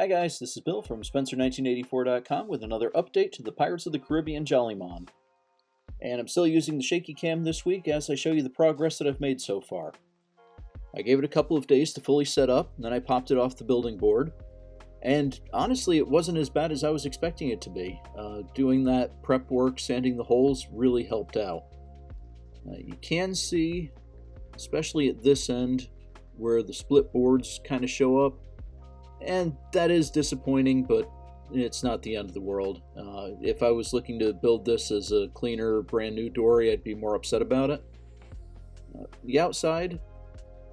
Hi guys, this is Bill from Spencer1984.com with another update to the Pirates of the Caribbean Jollymon. And I'm still using the shaky cam this week as I show you the progress that I've made so far. I gave it a couple of days to fully set up, and then I popped it off the building board. And honestly, it wasn't as bad as I was expecting it to be. Doing that prep work, sanding the holes, really helped out. You can see, especially at this end, where the split boards kind of show up. And that is disappointing, but it's not the end of the world. If I was looking to build this as a cleaner, brand new Dory, I'd be more upset about it. The outside,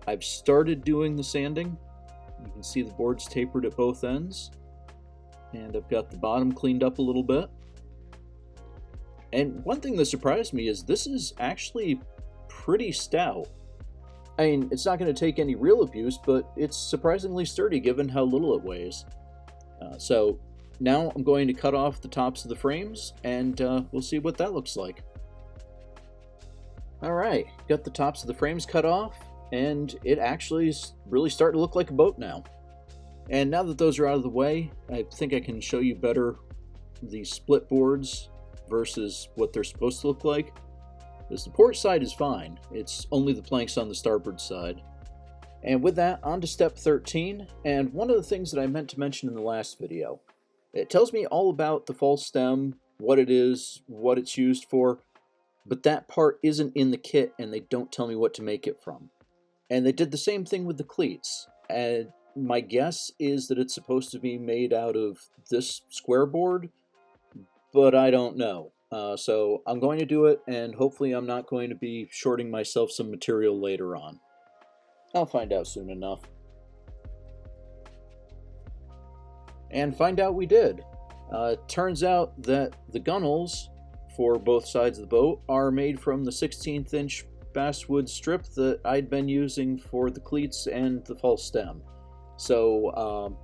I've started doing the sanding. You can see the boards tapered at both ends. And I've got the bottom cleaned up a little bit. And one thing that surprised me is this is actually pretty stout. I mean, it's not going to take any real abuse, but it's surprisingly sturdy given how little it weighs. So now I'm going to cut off the tops of the frames, and we'll see what that looks like. Alright, got the tops of the frames cut off, and it actually is really starting to look like a boat now. And now that those are out of the way, I think I can show you better the split boards versus what they're supposed to look like. Because the port side is fine, it's only the planks on the starboard side. And with that, on to step 13, and one of the things that I meant to mention in the last video. It tells me all about the false stem, what it is, what it's used for, but that part isn't in the kit and they don't tell me what to make it from. And they did the same thing with the cleats. And my guess is that it's supposed to be made out of this square board, but I don't know. So I'm going to do it, and hopefully I'm not going to be shorting myself some material later on. I'll find out soon enough. And find out we did. Turns out that the gunnels for both sides of the boat are made from the 16th inch basswood strip that I'd been using for the cleats and the false stem. So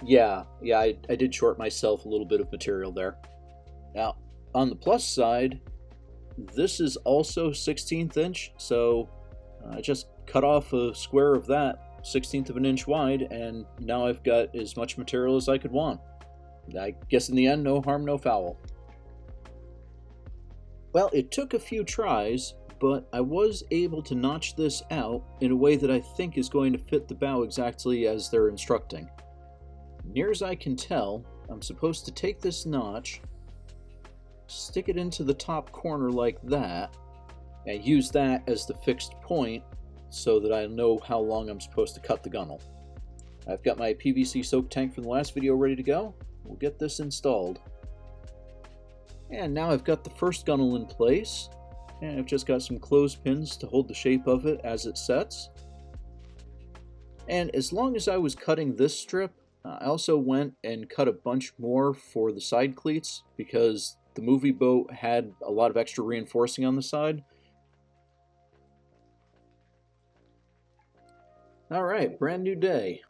I did short myself a little bit of material there. Now, on the plus side, this is also 16th inch, so I just cut off a square of that, 16th of an inch wide, and now I've got as much material as I could want. I guess in the end, no harm, no foul. Well, it took a few tries, but I was able to notch this out in a way that I think is going to fit the bow exactly as they're instructing. Near as I can tell, I'm supposed to take this notch, stick it into the top corner like that, and use that as the fixed point so that I know how long I'm supposed to cut the gunnel. I've got my PVC soak tank from the last video ready to go. We'll get this installed. And now I've got the first gunnel in place, and I've just got some clothespins to hold the shape of it as it sets. And as long as I was cutting this strip, I also went and cut a bunch more for the side cleats because the movie boat had a lot of extra reinforcing on the side. Alright, brand new day.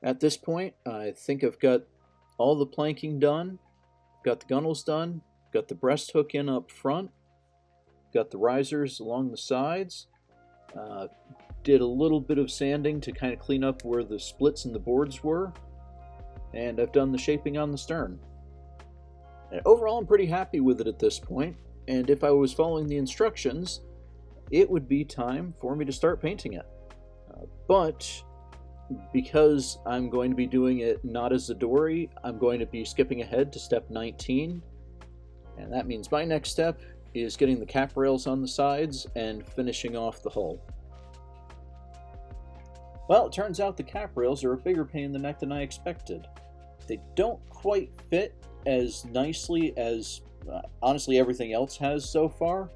At this point, I think I've got all the planking done, got the gunnels done, got the breast hook in up front, got the risers along the sides, did a little bit of sanding to kind of clean up where the splits in the boards were, and I've done the shaping on the stern. And overall, I'm pretty happy with it at this point, and if I was following the instructions, it would be time for me to start painting it. But because I'm going to be doing it not as a Dory, I'm going to be skipping ahead to step 19, and that means my next step is getting the cap rails on the sides and finishing off the hull. Well, it turns out the cap rails are a bigger pain in the neck than I expected. They don't quite fit as nicely as honestly everything else has so far,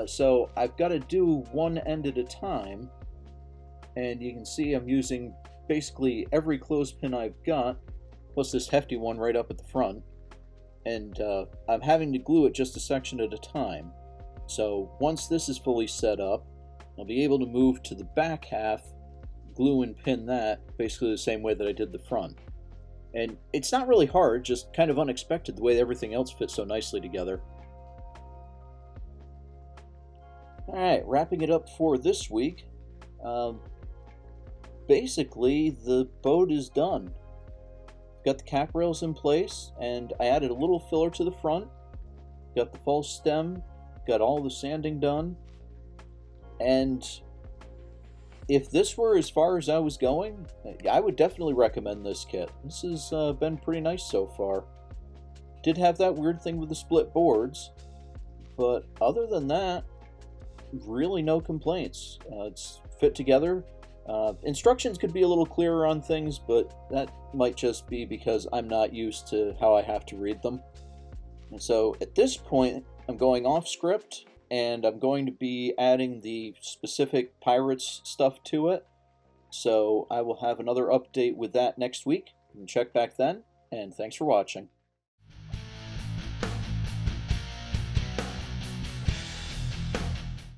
so I've got to do one end at a time, and you can see I'm using basically every clothespin I've got, plus this hefty one right up at the front, and I'm having to glue it just a section at a time. So once this is fully set up, I'll be able to move to the back half, glue and pin that basically the same way that I did the front. And it's not really hard, just kind of unexpected the way everything else fits so nicely together. Alright, wrapping it up for this week. Basically, the boat is done. got the cap rails in place, and I added a little filler to the front. Got the false stem, got all the sanding done, and if this were as far as I was going, I would definitely recommend this kit. This has been pretty nice so far. Did have that weird thing with the split boards, but other than that, really no complaints. It's fit together. Instructions could be a little clearer on things, but that might just be because I'm not used to how I have to read them. And so at this point, I'm going off script, and I'm going to be adding the specific Pirates stuff to it. So I will have another update with that next week. And check back then, and thanks for watching.